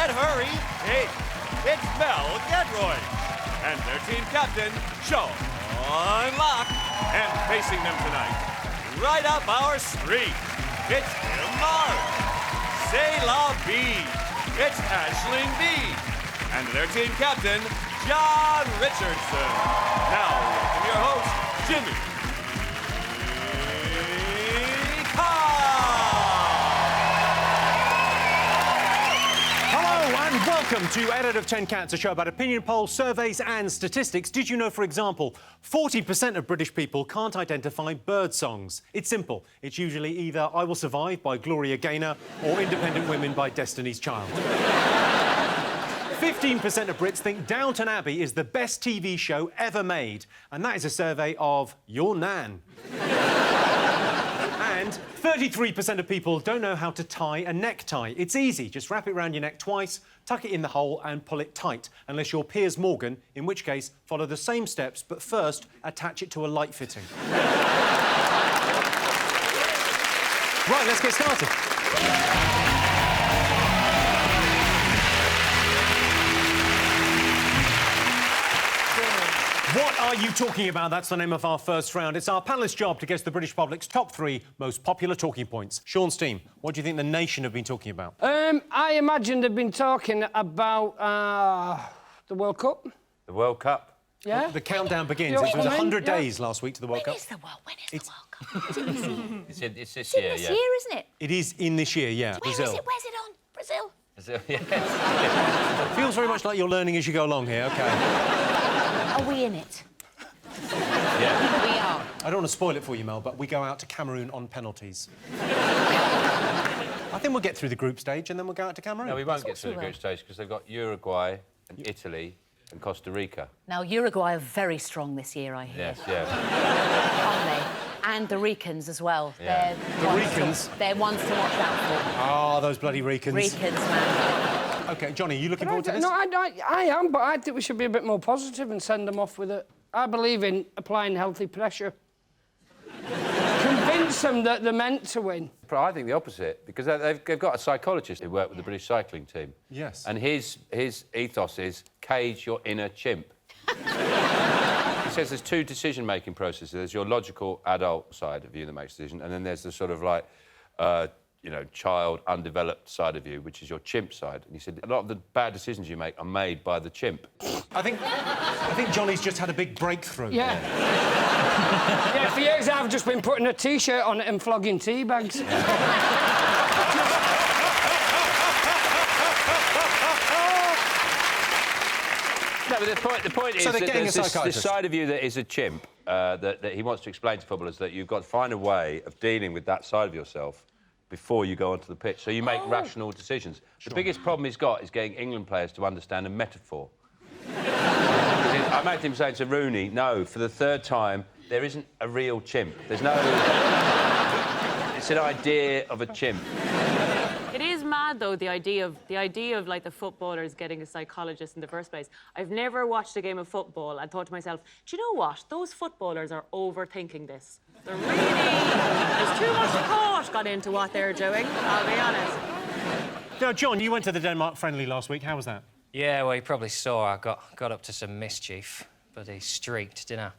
Get Hurry 8. It's Mel Giedroyc and their team captain, Jon Richardson. And facing them tonight, right up our street, it's Kym Marsh. C'est la Bea. It's Aisling Bea. And their team captain, Jon Richardson. Now, welcome your host, Jimmy Carr. Hello and welcome to 8 out of 10 Cats, a show about opinion polls, surveys and statistics. Did you know, for example, 40% of British people can't identify bird songs? It's simple. It's usually either I Will Survive by Gloria Gaynor or Independent Women by Destiny's Child. 15% of Brits think Downton Abbey is the best TV show ever made, and that is a survey of your nan. And 33% of people don't know how to tie a necktie. It's easy. Just wrap it around your neck twice, tuck it in the hole and pull it tight, unless you're Piers Morgan, in which case follow the same steps, but first attach it to a light fitting. Right, let's get started. What are you talking about? That's the name of our first round. It's our panellists' job to guess the British public's top 3 most popular talking points. Sean's team, what do you think the nation have been talking about? I imagine they've been talking about the World Cup. The World Cup? Yeah. The countdown begins. It was 100 days last week to the World Cup. When is the World Cup? Is it this year? It's this It's year, in this yeah. year, isn't it? It is in this year, yeah. Where's Brazil. it? Where's it on? Brazil? Yes. Feels very much like you're learning as you go along here, OK. Are we in it? Yeah. We are. I don't want to spoil it for you, Mel, but we go out to Cameroon on penalties. I think we'll get through the group stage and then we'll go out to Cameroon. No, we won't get course through we the group will. stage because they've got Uruguay and Italy and Costa Rica. Now, Uruguay are very strong this year, I hear. Yes, yeah. Aren't they? And the Ricans as well. Yeah. They're ones to watch out for. Ah, those bloody Ricans. Ricans, man. OK, Johnny, you looking forward to this? No, I am, but I think we should be a bit more positive and send them off with it. I believe in applying healthy pressure. Convince them that they're meant to win. But I think the opposite, because they've got a psychologist who worked with the British cycling team. Yes. And his ethos is cage your inner chimp. He says there's 2 decision-making processes. There's your logical adult side of you that makes a decision, and then there's the sort of like, you know, child, undeveloped side of you, which is your chimp side. And he said a lot of the bad decisions you make are made by the chimp. I think Johnny's just had a big breakthrough. Yeah. Yeah, for years I've just been putting a T-shirt on it and flogging tea bags. No, but the point is So they're that getting there's a this psychiatrist. side of you that is a chimp that he wants to explain to footballers that you've got to find a way of dealing with that side of yourself before you go onto the pitch, so you make rational decisions. The biggest problem he's got is getting England players to understand a metaphor. I imagine him saying to Rooney, no, for the 3rd time, there isn't a real chimp. There's no... It's an idea of a chimp. It is mad, though, the idea of like the footballers getting a psychologist in the first place. I've never watched a game of football and thought to myself, do you know what? Those footballers are overthinking this. They're really... There's too much thought gone into what they're doing, I'll be honest. Now, John, you went to the Denmark friendly last week. How was that? Yeah, well, you probably saw I got up to some mischief, but he streaked, didn't I?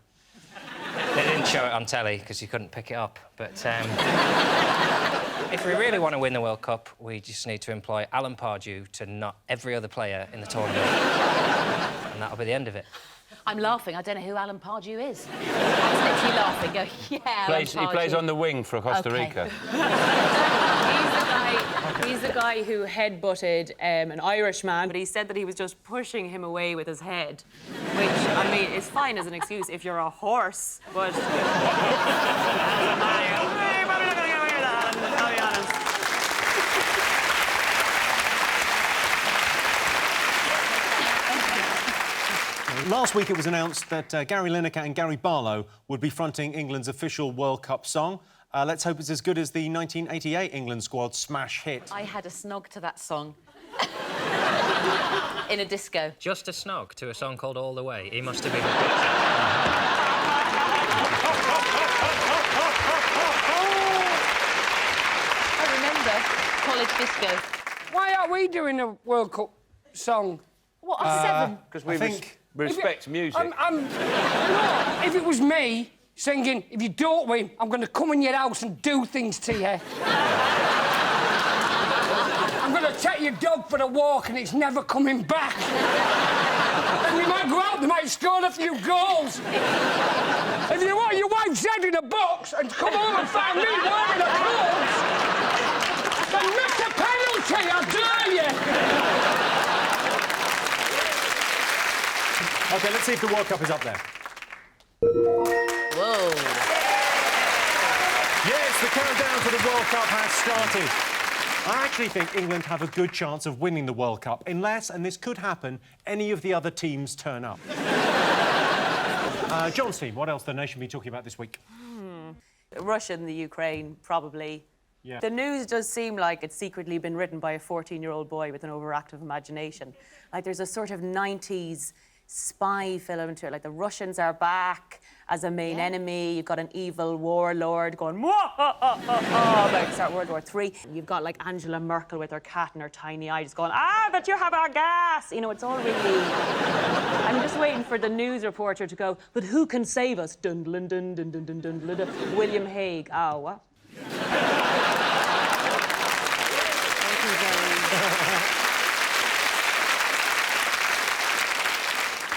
They didn't show it on telly because you couldn't pick it up, but if we really want to win the World Cup, we just need to employ Alan Pardew to knot every other player in the tournament, and that'll be the end of it. I'm laughing. I don't know who Alan Pardew is. I was literally laughing. Go, yeah, Alan He plays Pardew. on the wing for Costa OK. Rica. He's the guy who headbutted an Irishman, but he said that he was just pushing him away with his head, which, I mean, is fine as an excuse if you're a horse, but... I'll be honest. Last week it was announced that Gary Lineker and Gary Barlow would be fronting England's official World Cup song. Let's hope it's as good as the 1988 England squad smash hit. I had a snog to that song. In a disco. Just a snog to a song called All the Way. He must have been... I remember college disco. Why aren't we doing a World Cup song? What, a 7? Because we think- respect music. You know, if it was me singing, if you don't win, I'm going to come in your house and do things to you. I'm going to take your dog for a walk and it's never coming back. And we might go out, they might score a few goals. If you want your wife's head in a box and come home and find me wearing a clothes, then miss a penalty, I dare you! OK, let's see if the World Cup is up there. Whoa. Yes, the countdown to the World Cup has started. I actually think England have a good chance of winning the World Cup, unless, and this could happen, any of the other teams turn up. John's team, what else the nation be talking about this week? Russia and the Ukraine, probably. Yeah. The news does seem like it's secretly been written by a 14-year-old boy with an overactive imagination. Like, there's a sort of 90s spy film to it. Like, the Russians are back as a main enemy. You've got an evil warlord going, about to start World War III. You've got, like, Angela Merkel with her cat and her tiny eye just going, but you have our gas! You know, it's all really... I'm just waiting for the news reporter to go, but who can save us? Dun dun dun dun dun dun dun dun dun. William Hague. Oh, what? Thank you very much.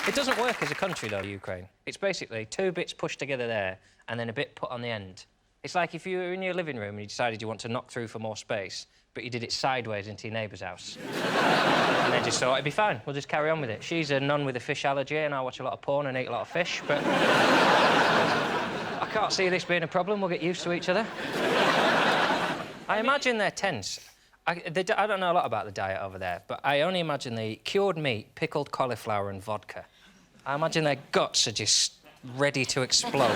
It doesn't work as a country, though, Ukraine. It's basically 2 bits pushed together there and then a bit put on the end. It's like if you were in your living room and you decided you want to knock through for more space, but you did it sideways into your neighbour's house. And then just thought, it'd be fine, we'll just carry on with it. She's a nun with a fish allergy and I watch a lot of porn and eat a lot of fish, but... I can't see this being a problem, we'll get used to each other. I imagine they're tense. I don't know a lot about the diet over there, but I only imagine they eat cured meat, pickled cauliflower and vodka. I imagine their guts are just ready to explode.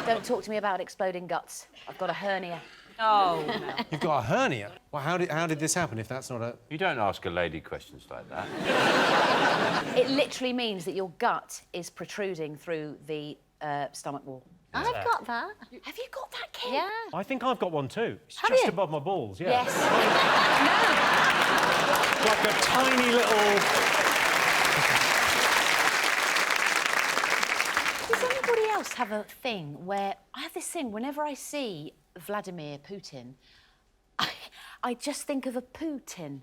Don't talk to me about exploding guts. I've got a hernia. Oh, no. You've got a hernia? Well, how did this happen if that's not a... You don't ask a lady questions like that. It literally means that your gut is protruding through the stomach wall. I've got that. Have you got that, Kym? Yeah. I think I've got one too. It's Have just you? above my balls, yeah. Yes. Like a tiny little... Does anybody else have a thing where... I have this thing, whenever I see Vladimir Putin, I just think of a Putin.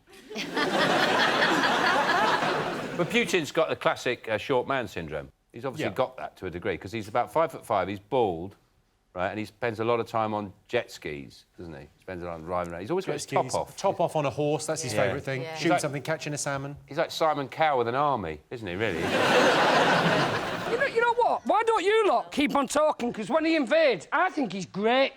But Putin's got the classic short man syndrome. He's obviously got that to a degree, because he's about 5'5", he's bald, right, and he spends a lot of time on jet skis, doesn't he? Spends a lot of driving around. He's always got his top off. Top off on a horse, that's his favourite thing. Yeah. Shooting something, catching a salmon. He's like Simon Cowell with an army, isn't he, really? You know what? Why don't you lot keep on talking? Because when he invades, I think he's great.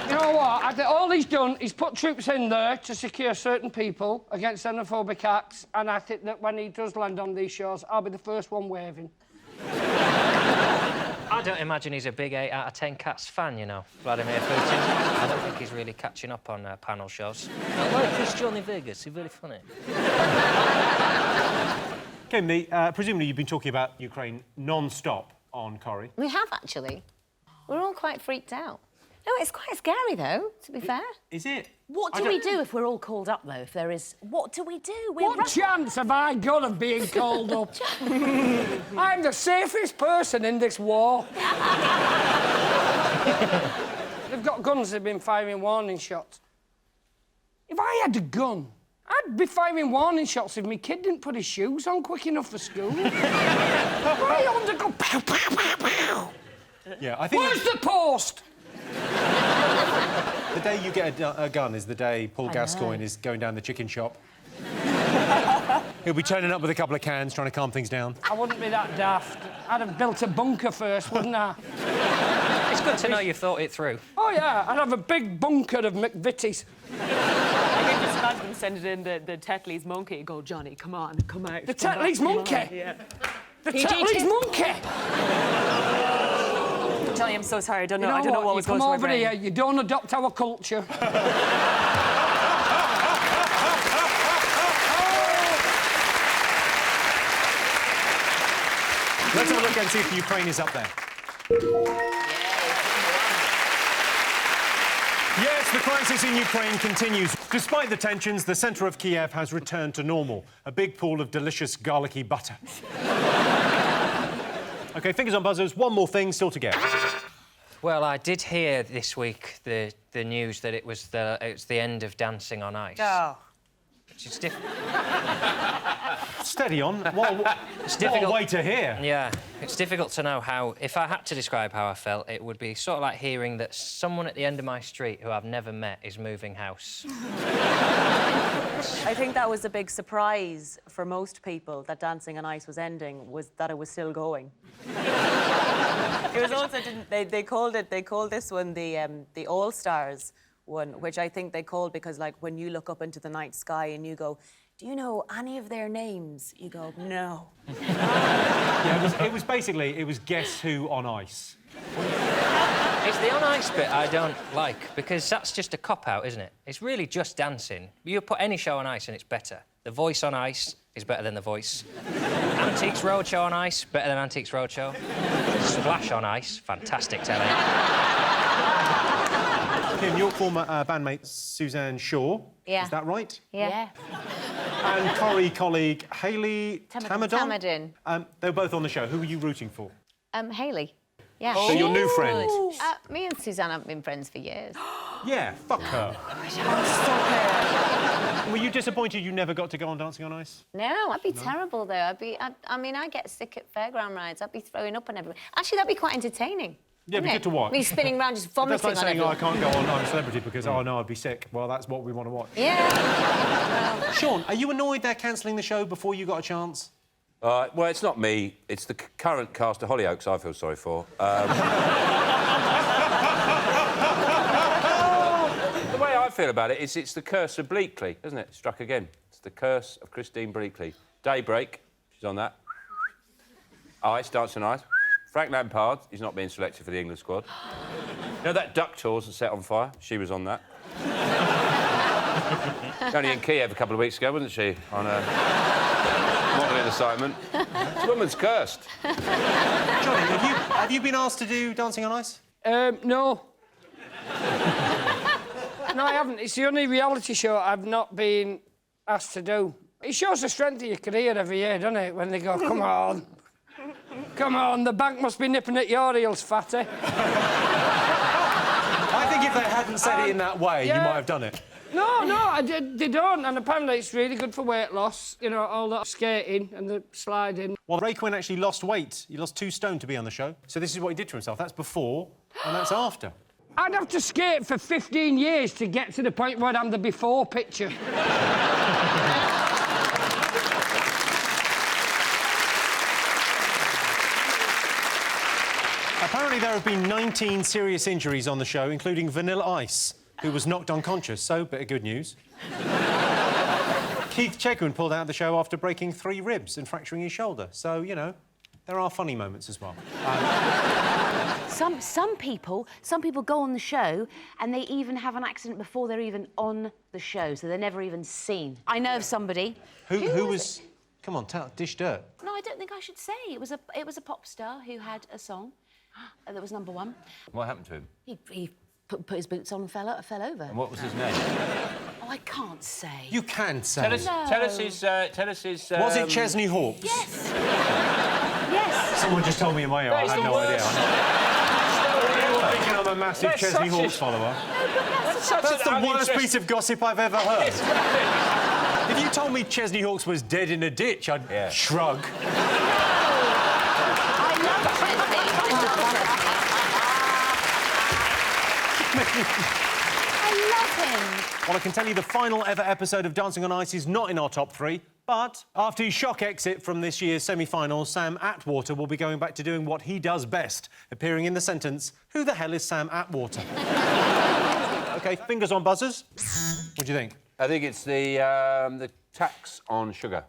You know what? I think all he's done is put troops in there to secure certain people against xenophobic acts, and I think that when he does land on these shores, I'll be the first one waving. I don't imagine he's a big 8 out of 10 Cats fan, you know, Vladimir Putin. I don't think he's really catching up on panel shows. I like this Johnny Vegas, he's very funny. Kym, presumably you've been talking about Ukraine non-stop on Corrie. We have, actually. We're all quite freaked out. No, it's quite scary, though, to be fair. Is it? What do we do if we're all called up, though, if there is... What do we do? What chance have I got of being called up? I'm the safest person in this war. They've got guns, they've been firing warning shots. If I had a gun, I'd be firing warning shots if my kid didn't put his shoes on quick enough for school. Why on to go pow, pow, pow, pow? Yeah, I think... Where's the post? The day you get a gun is the day Paul Gascoigne is going down the chicken shop. He'll be turning up with a couple of cans, trying to calm things down. I wouldn't be that daft. I'd have built a bunker first, wouldn't I? It's good to know you've thought it through. Oh, yeah, I'd have a big bunker of McVitie's. I can just imagine them sending in the Tetley's monkey and go, Johnny, come on, come out. The Tetley's monkey? Yeah. The Tetley's monkey? Johnny, I'm so sorry, I don't know You know what was going you through my come over brain. here, you don't adopt our culture. Let's have a look and see if Ukraine is up there. Yes, the crisis in Ukraine continues. Despite the tensions, the centre of Kiev has returned to normal. A big pool of delicious garlicky butter. OK, fingers on buzzers. One more thing still to get. Well, I did hear this week the news that it was the end of Dancing on Ice. Oh. Which is different. Steady on. What a way to hear. Yeah, it's difficult to know how... If I had to describe how I felt, it would be sort of like hearing that someone at the end of my street who I've never met is moving house. I think that was a big surprise for most people that Dancing on Ice was ending, was that it was still going. It was also they called this one the All Stars one, which I think they called because, like, when you look up into the night sky and you go, do you know any of their names? You go, no. Yeah, it was basically Guess Who on Ice. It's the on ice bit I don't like, because that's just a cop-out, isn't it? It's really just dancing. You put any show on ice and it's better. The Voice on Ice is better than The Voice. Antiques Roadshow on Ice, better than Antiques Roadshow. Splash on Ice, fantastic telly. Kym, your former bandmate Suzanne Shaw. Yeah. Is that right? Yeah. And Corrie colleague Hayley Tamadin. They were both on the show. Who were you rooting for? Hayley. Yeah. So your new friend? Me and Suzanne haven't been friends for years. Yeah, fuck her. Were you disappointed you never got to go on Dancing on Ice? No, I'd be terrible, though. I mean, I get sick at fairground rides. I'd be throwing up on everyone. Actually, that'd be quite entertaining. Yeah, it'd be good to watch. Me spinning around just vomiting That's like saying, on I everyone. can't go on I'm a Celebrity because, oh, no, I'd be sick. Well, that's what we want to watch. Yeah. Sean, are you annoyed they're cancelling the show before you got a chance? Well, it's not me. It's the current cast of Hollyoaks I feel sorry for. The way I feel about it is it's the curse of Bleakley, isn't it? Struck again. It's the curse of Christine Bleakley. Daybreak, she's on that. Ice, Dancing on Ice. Frank Lampard, he's not being selected for the England squad. You know that duck tours that set on fire? She was on that. Only in Kiev a couple of weeks ago, wasn't she? On a modelling assignment. This woman's cursed. Johnny, have you been asked to do Dancing on Ice? No. No, I haven't. It's the only reality show I've not been asked to do. It shows the strength of your career every year, doesn't it? When they go, come on. Come on, the bank must be nipping at your heels, fatty. I think if they hadn't said it in that way, you might have done it. No, they don't, and apparently it's really good for weight loss, you know, all that skating and the sliding. Well, Ray Quinn actually lost weight. He lost 2 stone to be on the show. So this is what he did to himself. That's before and that's after. I'd have to skate for 15 years to get to the point where I'm the before picture. Apparently there have been 19 serious injuries on the show, including Vanilla Ice, who was knocked unconscious, so bit of good news. Keith Chegwin pulled out of the show after breaking 3 ribs and fracturing his shoulder. So, you know, there are funny moments as well. Some people go on the show and they even have an accident before they're even on the show, so they're never even seen. I know of somebody. Who was... Come on, dish dirt. No, I don't think I should say. It was a pop star who had a song that was #1. What happened to him? He put his boots on and fell over. And what was his name? Oh, I can't say. You can say. Tell us his... Was it Chesney Hawkes? Yes. Yes. Someone just told me in my ear. I had no idea. You're thinking I'm a massive Chesney Hawkes follower. That's the worst piece of gossip I've ever heard. If you told me Chesney Hawkes was dead in a ditch, I'd shrug. I love Chesney. I love him. Well, I can tell you the final ever episode of Dancing on Ice is not in our top 3, but after his shock exit from this year's semi-final, Sam Atwater will be going back to doing what he does best, appearing in the sentence, "Who the hell is Sam Atwater?" OK, fingers on buzzers. What do you think? I think it's the tax on sugar.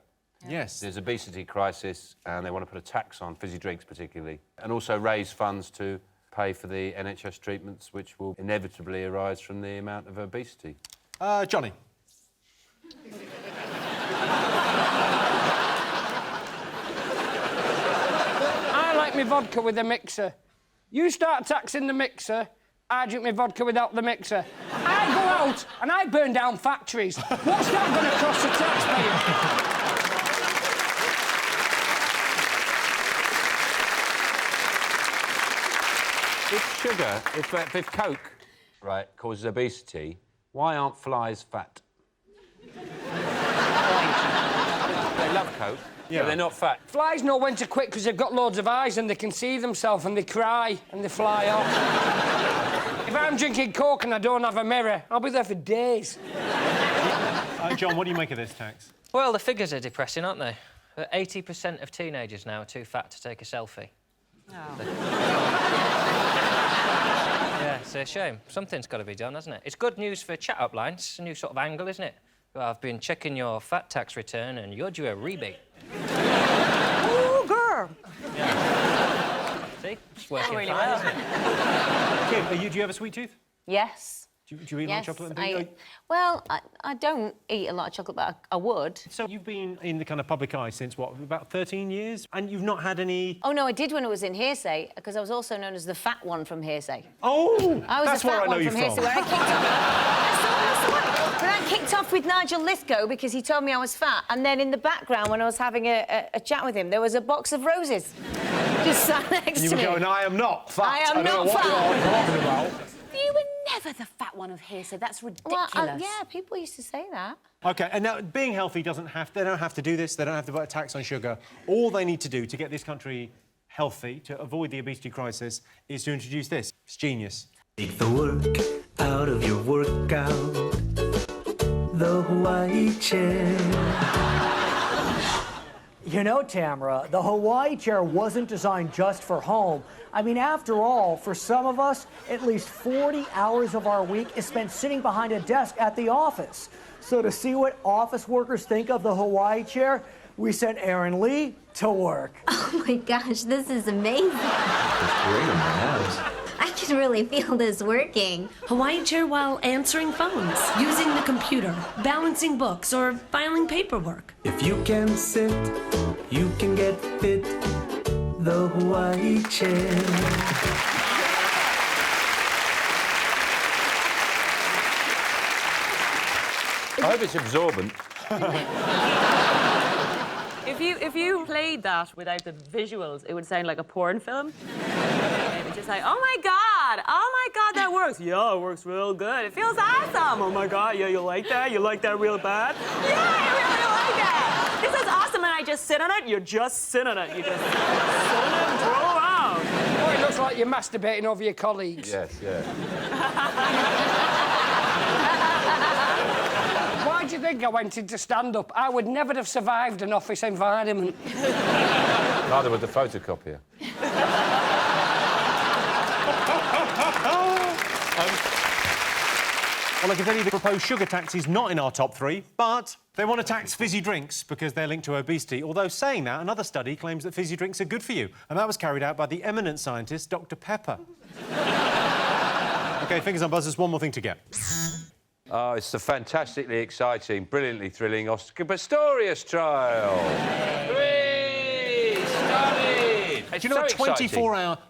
Yes. There's obesity crisis, and they want to put a tax on fizzy drinks particularly, and also raise funds to pay for the NHS treatments, which will inevitably arise from the amount of obesity. Johnny. I like my vodka with a mixer. You start taxing the mixer, I drink my vodka without the mixer. I go out and I burn down factories. What's that going to cost the taxpayer? If sugar, if Coke, right, causes obesity, why aren't flies fat? They love Coke, but they're not fat. Flies know when to quit because they've got loads of eyes and they can see themselves and they cry and they fly off. If I'm drinking Coke and I don't have a mirror, I'll be there for days. John, what do you make of this tax? Well, the figures are depressing, aren't they? 80% of teenagers now are too fat to take a selfie. Oh. Yeah, it's a shame. Something's got to be done, hasn't it? It's good news for chat-up lines. It's a new sort of angle, isn't it? Well, I've been checking your fat tax return and you're due a rebate. Ooh, girl. Yeah. See? It's working fine, isn't it? Kym, do you have a sweet tooth? Yes. Do you eat a lot of chocolate and things? Well, I don't eat a lot of chocolate, but I would. So you've been in the kind of public eye since, what, about 13 years? And you've not had any... Oh, no, I did when I was in Hearsay, because I was also known as the fat one from Hearsay. Oh! I was that's the fat where I know one you from Hearsay, where I kicked off... But I kicked off with Nigel Lithgow because he told me I was fat, and then in the background, when I was having a chat with him, there was a box of roses just sat next to me. You were going, I am not fat. I am not fat. I don't know what you're talking about. You were never the fat one of Hearsay. That's ridiculous. Well, yeah, people used to say that. OK, and now, being healthy doesn't have... They don't have to do this. They don't have to put a tax on sugar. All they need to do to get this country healthy, to avoid the obesity crisis, is to introduce this. It's genius. Take the work out of your workout. The Hawaii chair. You know, Tamara, the Hawaii chair wasn't designed just for home. I mean, after all, for some of us, at least 40 hours of our week is spent sitting behind a desk at the office. So to see what office workers think of the Hawaii chair, we sent Aaron Lee to work. Oh my gosh, this is amazing. It's great in my house. I can really feel this working. Hawaii chair while answering phones, using the computer, balancing books, or filing paperwork. If you can sit, you can get fit. The Hawaii chair. I hope it's absorbent. If you played that without the visuals, it would sound like a porn film. It would just like, oh my god, that works. Yeah, it works real good. It feels awesome. Oh my god, yeah, you like that? You like that real bad? Yeah, I really like that. This is awesome, and I just sit on it. You just sit on it. You just sit on it and roll around. Oh, it looks like you're masturbating over your colleagues. Yes, yeah. Why do you think I went into stand-up? I would never have survived an office environment. Neither would the photocopier. Well, I can tell you the proposed sugar tax is not in our top 3, but they want to tax fizzy drinks because they're linked to obesity. Although, saying that, another study claims that fizzy drinks are good for you, and that was carried out by the eminent scientist, Dr. Pepper. OK, fingers on buzzers, one more thing to get. Oh, it's the fantastically exciting, brilliantly thrilling Oscar Pistorius trial. Hooray! Started! Do you know a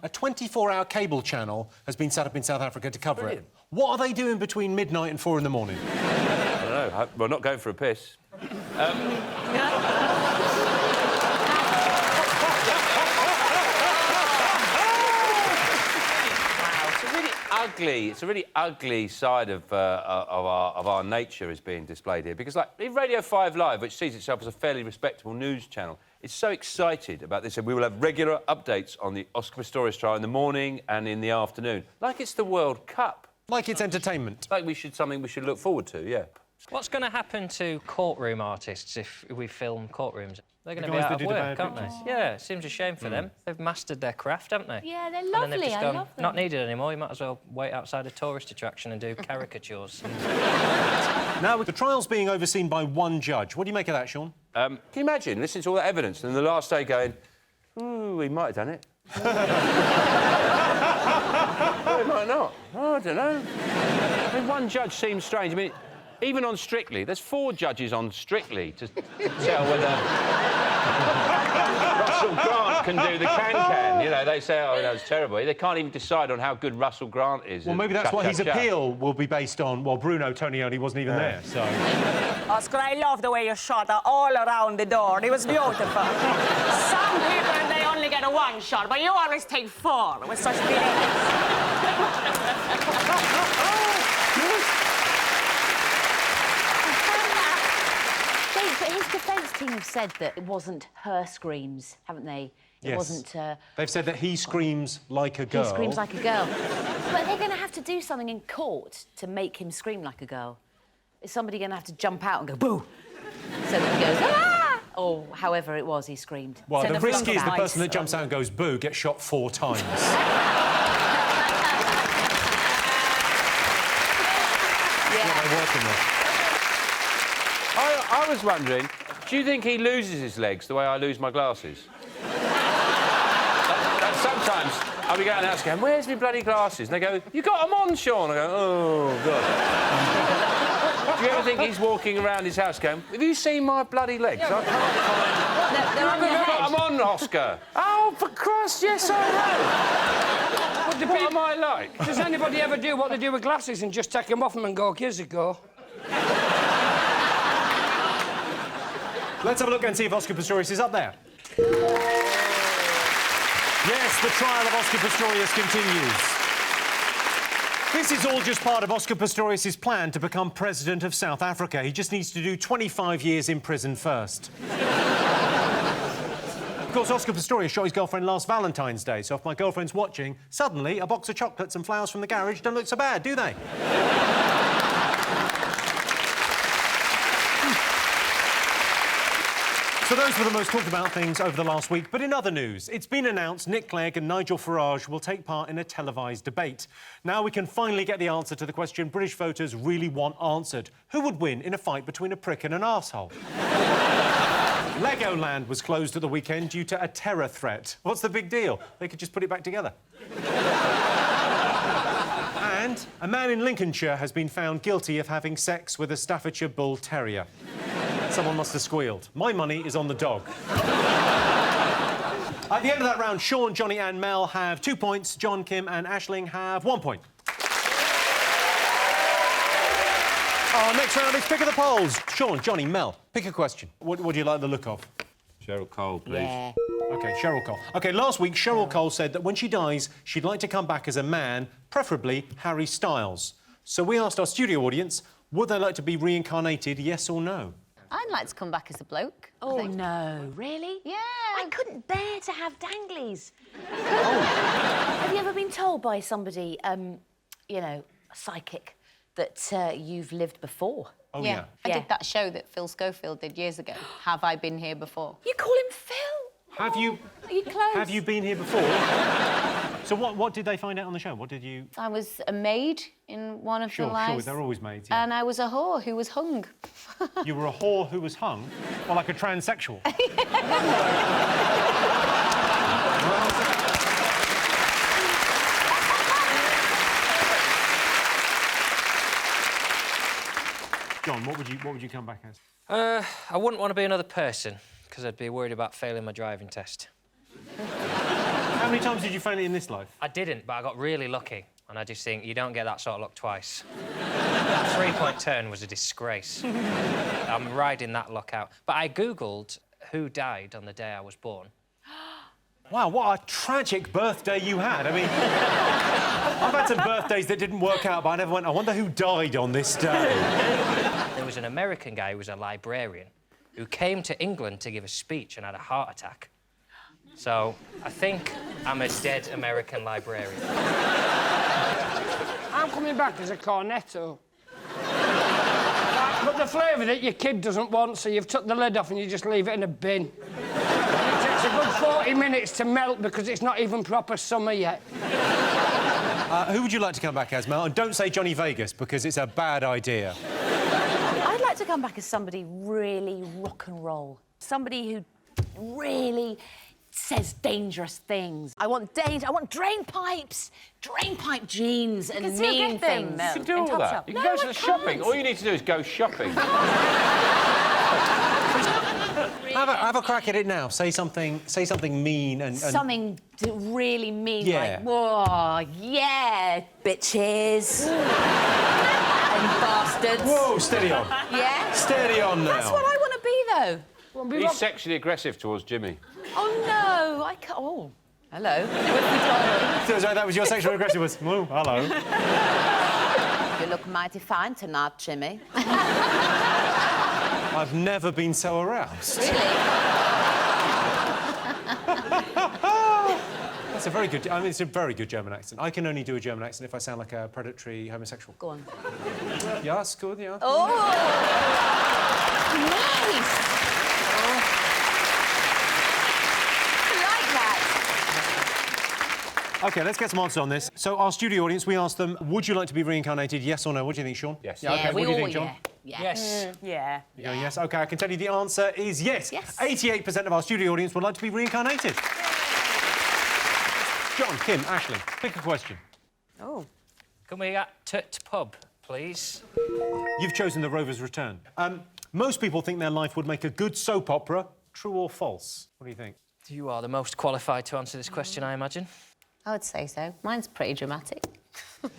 24-hour cable channel has been set up in South Africa to cover it? What are they doing between midnight and 4 in the morning? I don't know. We're not going for a piss. It's a really ugly side of our nature is being displayed here. Because, like, in Radio 5 Live, which sees itself as a fairly respectable news channel, it's so excited about this, and we will have regular updates on the Oscar Pistorius trial in the morning and in the afternoon, like it's the World Cup. Like it's entertainment. Like something we should look forward to, yeah. What's going to happen to courtroom artists if we film courtrooms? They're going to be out of work, aren't they? Yeah, it seems a shame for them. They've mastered their craft, haven't they? Yeah, they're And lovely. then they've just I gone, love them. not needed anymore. You might as well wait outside a tourist attraction and do caricatures. Now, with the trial's being overseen by one judge. What do you make of that, Sean? Can you imagine listening to all that evidence and the last day going, ooh, we might have done it. Well, we might not. Oh, I don't know. I mean, one judge seems strange. I mean, even on Strictly, there's 4 judges on Strictly to tell whether Russell Grant can do the can-can. You know, they say, oh, that was terrible. They can't even decide on how good Russell Grant is. Well, maybe that's what his appeal will be based on. Well, Bruno Tonioni wasn't even there, so... Oscar, I love the way you shot all around the door. It was beautiful. Some people, they only get a one shot, but you always take 4 with such But his defence team have said that it wasn't her screams, haven't they? It yes. wasn't... They've said that he screams like a girl. He screams like a girl. But they're going to have to do something in court to make him scream like a girl. Is somebody going to have to jump out and go, boo? So that he goes, ah! Or however it was he screamed. Well, so the risk is the person that jumps out and goes, boo, gets shot 4 times. I was wondering, do you think he loses his legs the way I lose my glasses? Sometimes I'll be going out and going, where's my bloody glasses? And they go, you got them on, Sean. I go, oh, God. Do you ever think he's walking around his house going, have you seen my bloody legs? I can't find... They're on your head. Got them on, Oscar. Oh, for Christ, yes, I know. What am I like? Does anybody ever do what they do with glasses and just take them off them and go, here's a go? Let's have a look and see if Oscar Pistorius is up there. Yes, the trial of Oscar Pistorius continues. This is all just part of Oscar Pistorius' plan to become president of South Africa. He just needs to do 25 years in prison first. Of course, Oscar Pistorius shot his girlfriend last Valentine's Day, so if my girlfriend's watching, suddenly a box of chocolates and flowers from the garage don't look so bad, do they? So those were the most talked about things over the last week. But in other news, it's been announced Nick Clegg and Nigel Farage will take part in a televised debate. Now we can finally get the answer to the question British voters really want answered. Who would win in a fight between a prick and an arsehole? Legoland was closed at the weekend due to a terror threat. What's the big deal? They could just put it back together. And a man in Lincolnshire has been found guilty of having sex with a Staffordshire Bull Terrier. Someone must have squealed. My money is on the dog. At the end of that round, Sean, Johnny and Mel have 2 points. John, Kym and Aisling have 1 point. Our next round is Pick of the Polls. Sean, Johnny, Mel, pick a question. What do you like the look of? Cheryl Cole, please. Yeah. OK, Cheryl Cole. OK, last week, Cheryl Cole said that when she dies, she'd like to come back as a man, preferably Harry Styles. So we asked our studio audience, would they like to be reincarnated, yes or no? I'd like to come back as a bloke. Oh, no. Really? Yeah. I couldn't bear to have danglies. Have you ever been told by somebody, you know, a psychic, that you've lived before? Oh, yeah. I did that show that Phil Schofield did years ago. Have I been here before? You call him Phil? Have you... Are you close? Have you been here before? So what did they find out on the show? What did you... I was a maid in one of the lives. Sure, they're always maids, yeah. And I was a whore who was hung. You were a whore who was hung? Or like a transsexual? John, what would you come back as? I wouldn't want to be another person, because I'd be worried about failing my driving test. How many times did you fail it in this life? I didn't, but I got really lucky. And I just think you don't get that sort of luck twice. That 3-point turn was a disgrace. I'm riding that luck out. But I Googled who died on the day I was born. Wow, what a tragic birthday you had. I mean, I've had some birthdays that didn't work out, but I never went, I wonder who died on this day. There was an American guy who was a librarian who came to England to give a speech and had a heart attack. So I think I'm a dead American librarian. I'm coming back as a cornetto. But the flavour that your kid doesn't want, so you've took the lid off and you just leave it in a bin. It takes a good 40 minutes to melt because it's not even proper summer yet. Who would you like to come back as, Mel? And don't say Johnny Vegas, because it's a bad idea. I'd like to come back as somebody really rock and roll. Somebody who really says dangerous things. I want danger. I want drain pipe jeans and mean things. You can do all that. You can go to the shopping. All you need to do is go shopping. Have a crack at it now. Say something mean and... Something really mean, Yeah. like, whoa, yeah, bitches. And bastards. Whoa, steady on. Yeah? Steady on now. That's what I want to be, though. He's sexually aggressive towards Jimmy. Oh, no, I can't... Oh, hello. So that was your sexual aggressive was... Oh, hello. You look mighty fine tonight, Jimmy. I've never been so aroused. Really? That's a very good... I mean, it's a very good German accent. I can only do a German accent if I sound like a predatory homosexual. Go on. Yeah, it's good, yeah. Oh! Nice! OK, let's get some answers on this. So, our studio audience, we asked them, would you like to be reincarnated, yes or no? What do you think, Sean? Yes. Yeah, OK, what do you think, John? Yeah. Yes. Yeah. You go, yes. OK, I can tell you the answer is yes. Yes. 88% of our studio audience would like to be reincarnated. John, Kym, Aisling, pick a question. Oh. Can we get to pub, please? You've chosen The Rover's Return. Most people think their life would make a good soap opera. True or false? What do you think? You are the most qualified to answer this question, I imagine. I would say so. Mine's pretty dramatic.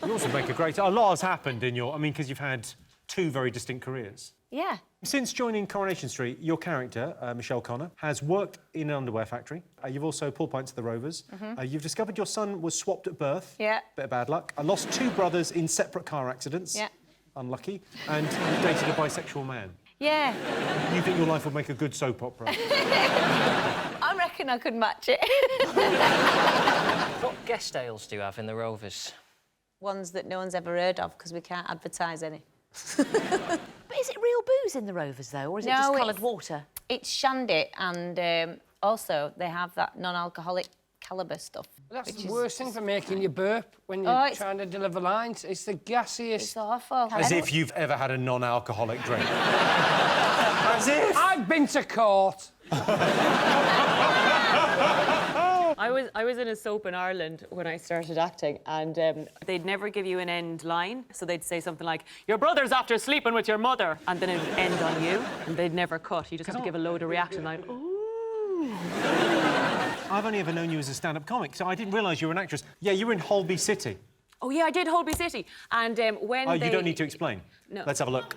You also make a great... A lot has happened in your... I mean, because you've had two very distinct careers. Yeah. Since joining Coronation Street, your character, Michelle Connor, has worked in an underwear factory. You've also pulled pints at the Rovers. You've discovered your son was swapped at birth. Yeah. Bit of bad luck. I lost two brothers in separate car accidents. Yeah. Unlucky. And you dated a bisexual man. Yeah. You think your life would make a good soap opera? I reckon I could match it. What guest ales do you have in the Rovers? Ones that no one's ever heard of, because we can't advertise any. But is it real booze in the Rovers, though, or is it just coloured water? It's shandy, and also they have that non-alcoholic calibre stuff. That's the worst thing for making you burp when you're trying to deliver lines. It's the gassiest... It's awful. As if you've ever had a non-alcoholic drink. As if! I've been to court. I was in a soap in Ireland when I started acting, and They'd never give you an end line, so they'd say something like, "Your brother's after sleeping with your mother," and then it'd end on you, and they'd never cut. You just have to give a load of reaction like, "Ooh." I've only ever known you as a stand-up comic, so I didn't realise you were an actress. Yeah, you were in Holby City. Oh, yeah, I did Holby City, and when you don't need to explain. No. Let's have a look.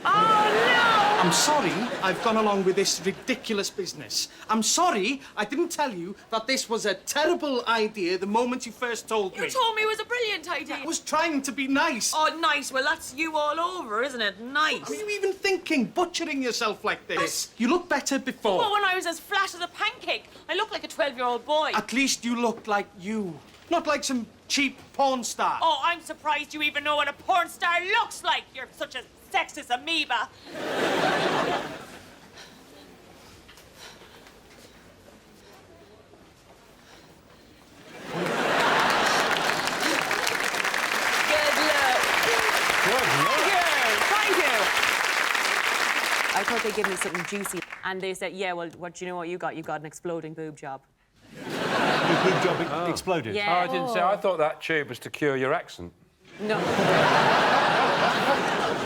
Oh, no! I'm sorry I've gone along with this ridiculous business. I'm sorry I didn't tell you that this was a terrible idea the moment you first told me. You told me it was a brilliant idea. I was trying to be nice. Oh, nice. Well, that's you all over, isn't it? Nice. What are you even thinking, butchering yourself like this? You look better before. Well, when I was as flat as a pancake, I looked like a 12-year-old boy. At least you looked like you, not like some cheap porn star. Oh, I'm surprised you even know what a porn star looks like. You're such a sexist amoeba. I thought they'd give me something juicy. And they said, yeah, well, what do you know what you got? You got an exploding boob job. Your boob job exploded? Yeah. Oh, I didn't say. I thought that tube was to cure your accent. No.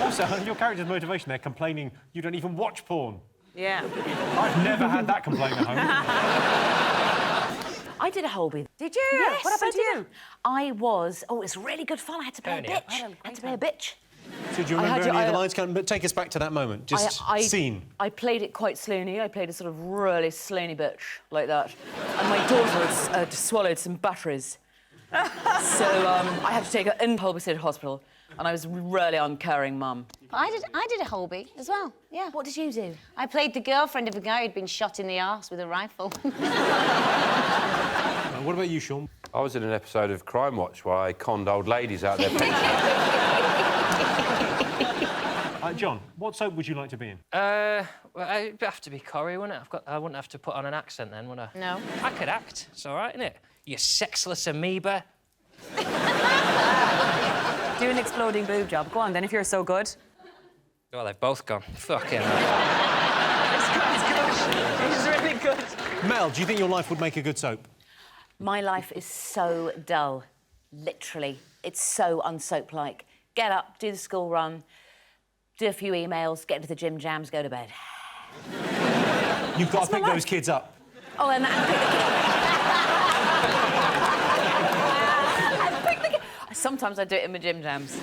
Also, your character's motivation there, complaining you don't even watch porn. Yeah. I've never had that complaint at home. I did a Holby. Did you? Yes, What happened to you? I was... Oh, it was really good fun. I had to play a bitch. I had to play a bitch. So do you remember any of the lines? But take us back to that moment. Just scene. I played it quite sloony. I played a sort of really sloony bitch like that. And my daughter had swallowed some batteries. So I had to take her in Holby City Hospital, and I was really uncaring mum. I did a Holby as well, yeah. What did you do? I played the girlfriend of a guy who'd been shot in the arse with a rifle. What about you, Sean? I was in an episode of Crime Watch where I conned old ladies out their pensions. John, what soap would you like to be in? Well, it'd have to be Corrie, wouldn't it? I wouldn't have to put on an accent then, would I? No. I could act. It's all right, innit? You sexless amoeba. Do an exploding boob job. Go on, then, if you're so good. Well, they've both gone. Fucking hell. It's really good. Mel, do you think your life would make a good soap? My life is so dull. Literally. It's so unsoap-like. Get up, do the school run, do a few emails, get into the gym jams, go to bed. You've got to pick those kids up. Oh, and pick the kids. Sometimes I do it in my gym jams.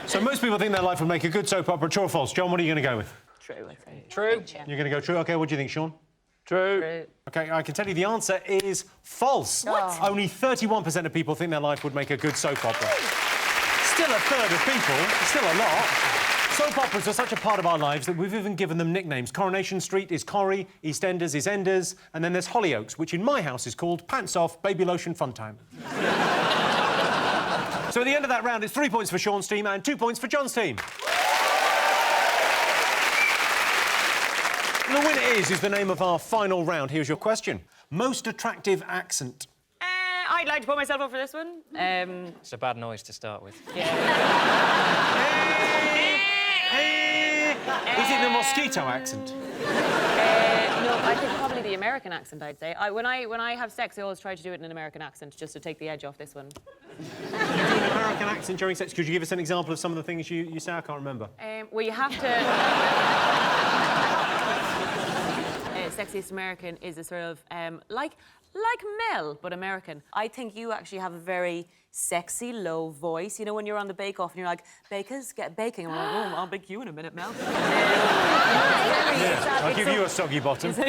So most people think their life would make a good soap opera. True or false? John, what are you going to go with? True, I think. True. You're going to go true? OK, what do you think, Sean? True. OK, I can tell you the answer is false. What? Only 31% of people think their life would make a good soap opera. Still a third of people. Still a lot. Soap operas are such a part of our lives that we've even given them nicknames. Coronation Street is Corrie, EastEnders is Enders, and then there's Hollyoaks, which in my house is called Pants Off, Baby Lotion Fun Time. So at the end of that round, it's 3 points for Sean's team and 2 points for John's team. The winner is the name of our final round. Here's your question. Most attractive accent. I'd like to put myself up for this one. It's a bad noise to start with. Is it the mosquito accent? No, I think probably the American accent, I'd say. When I have sex, I always try to do it in an American accent, just to take the edge off this one. You do an American accent during sex? Could you give us an example of some of the things you say? I can't remember. Well, you have to... Sexiest American is a sort of, like Mel, but American. I think you actually have a very sexy, low voice. You know, when you're on the bake-off and you're like, bakers, get baking. I'm like, oh, I'll bake you in a minute, Mel. I'll give you a soggy bottom. You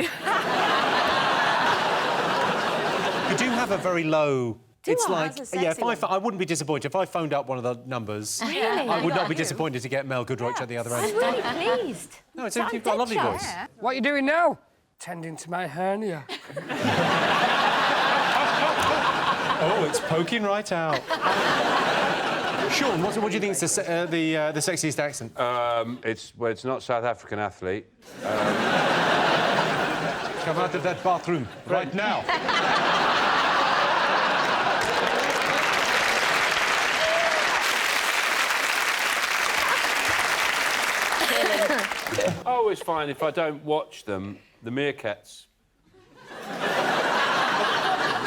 do have a very low... It's like, yeah, I wouldn't be disappointed if I phoned up one of the numbers. Really? I would not be disappointed to get Mel Giedroyc at the other end. I'm really pleased. No, it's you've got a lovely voice. What are you doing now? Tending to my hernia. Oh, it's poking right out. Sean, what do you think is the sexiest accent? It's not South African athlete. Come out of that bathroom right now. I always find if I don't watch them, the meerkats.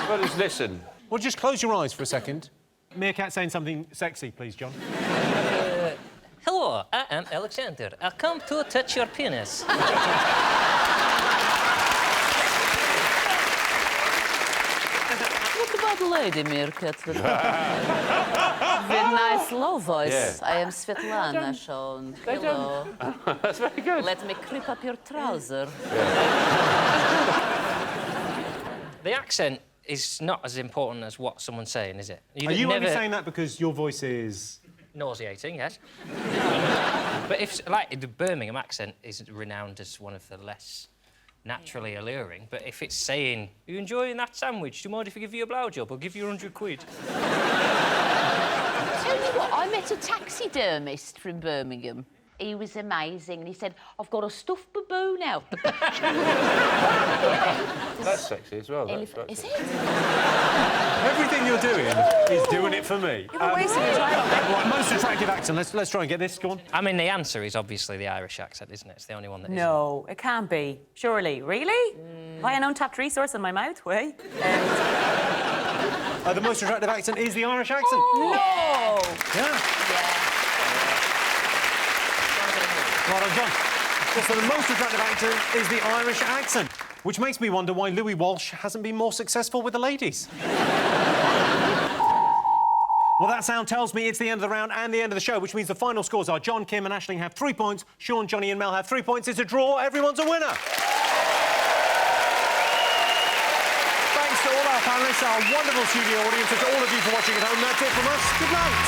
But just listen. Well, just close your eyes for a second. Meerkat saying something sexy, please, John. Hello, I am Alexander. I come to touch your penis. What about Lady Meerkat? With nice low voice. Yeah. I am Svetlana, Sean. Hello. That's very good. Let me creep up your trouser. The accent is not as important as what someone's saying, is it? Are you only saying that because your voice is... nauseating, yes. But if, like, the Birmingham accent is renowned as one of the less naturally alluring, but if it's saying, "You enjoying that sandwich? Do you mind if I give you a blowjob? I'll give you 100 quid." Tell you what, I met a taxidermist from Birmingham. He was amazing, and he said, "I've got a stuffed baboon out." That's sexy as well. Is it? Everything you're doing is doing it for me. You're wasting your time. Right, most attractive accent. Let's try and get this. Go on. I mean, the answer is obviously the Irish accent, isn't it? It's the only one that No, it can't be. Surely. Really? Have I an untapped resource in my mouth? Wait. The most attractive accent is the Irish accent. Oh. No! Yeah. Well done, John. So the most attractive accent is the Irish accent, which makes me wonder why Louis Walsh hasn't been more successful with the ladies. Well, that sound tells me it's the end of the round and the end of the show, which means the final scores are John, Kym and Aisling have 3 points, Sean, Johnny and Mel have 3 points. It's a draw. Everyone's a winner. Thanks to all our panellists, our wonderful studio audience, and to all of you for watching at home. That's it from us. Good night.